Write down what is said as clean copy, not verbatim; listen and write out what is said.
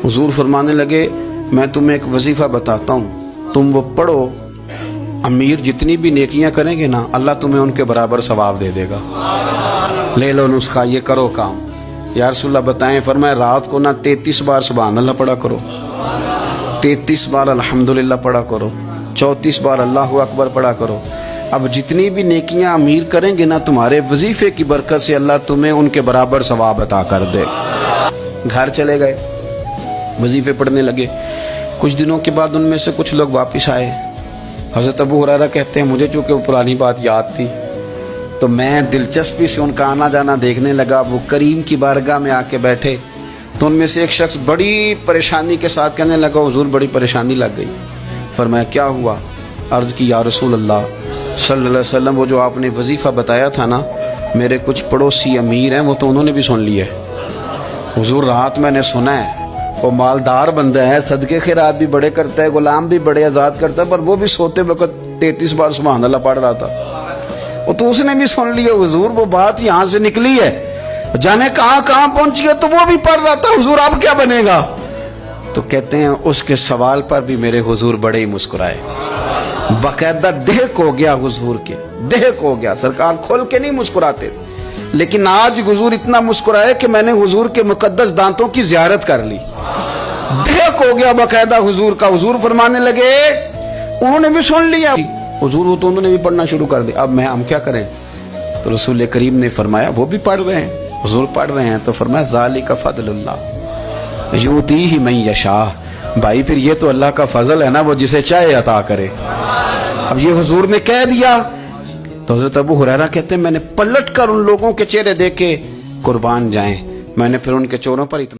हुजूर फरमाने लगे मैं तुम्हें एक वजीफ़ा बताता हूँ, तुम वो पढ़ो, अमीर जितनी भी नेकियां करेंगे ना अल्लाह तुम्हें उनके बराबर सवाब दे देगा। ले लो नुस्खा, ये करो काम। या रसूलल्लाह बताएं, फरमाए रात को ना 33 बार सुभान अल्लाह पढ़ा करो, 33 बार अल्हम्दुलिल्लाह पढ़ा करो, 34 बार अल्लाहु अकबर पढ़ा करो। अब जितनी भी नेकियां अमीर करेंगे ना तुम्हारे वजीफे की बरकत से अल्लाह तुम्हें उनके बराबर सवाब अता कर दे। घर चले गए, वजीफे पढ़ने लगे। कुछ दिनों के बाद उनमें से कुछ लोग वापस आए। हज़रत अबू हुरैरा कहते हैं मुझे चूँकि वो पुरानी बात याद थी तो मैं दिलचस्पी से उनका आना जाना देखने लगा। वो करीम की बारगाह में आके बैठे तो उनमें से एक शख्स बड़ी परेशानी के साथ कहने लगा, हुजूर बड़ी परेशानी लग गई। फरमाया क्या हुआ? अर्ज़ की या रसूल अल्लाह सल्लल्लाहु अलैहि वसल्लम, वो जो आपने वजीफ़ा बताया था ना, मेरे कुछ पड़ोसी अमीर हैं वो तो उन्होंने भी सुन लिया है। हुजूर रात मैंने सुना है वो मालदार बंदा है, सदके खैरात भी बड़े करता है, गुलाम भी बड़े आज़ाद करता है, पर वो भी सोते वक्त 33 बार सुभान अल्लाह पढ़ रहा था। वो तो उसने भी सुन लिया हुजूर, वो बात यहाँ से निकली है, जाने कहाँ कहाँ पहुंची है, तो वो भी पढ़ रहा था। हुजूर अब क्या बनेगा? तो कहते हैं उसके सवाल पर भी मेरे हुजूर बड़े ही मुस्कुराए, बाकायदा देहक हो गया हुजूर के, देहक हो गया। सरकार खोल के नहीं मुस्कुराते, लेकिन आज हुजूर इतना मुस्कुराए कि मैंने हुजूर के मुकद्दस दांतों की ज़ियारत कर ली। देहक हो गया बाकायदा हुजूर का। हुजूर फरमाने लगे उन्होंने भी सुन लिया हुजूर, वो तो उन्होंने भी पढ़ना शुरू कर दिया, अब हम क्या करें? तो रसूल करीम ने फरमाया वो भी पढ़ रहे हैं, हुजूर पढ़ रहे हैं। तो फरमाया ज़ालिका फ़ज़लुल्लाह युतीही मन यशाअ। भाई फिर ये तो अल्लाह का फजल है ना, वो जिसे चाहे अता करे। अब ये हुजूर ने कह दिया तो हज़रत अबू हुरैरा कहते हैं मैंने पलट कर उन लोगों के चेहरे देखे, कुर्बान जाएं, मैंने फिर उनके चेहरों पर इतना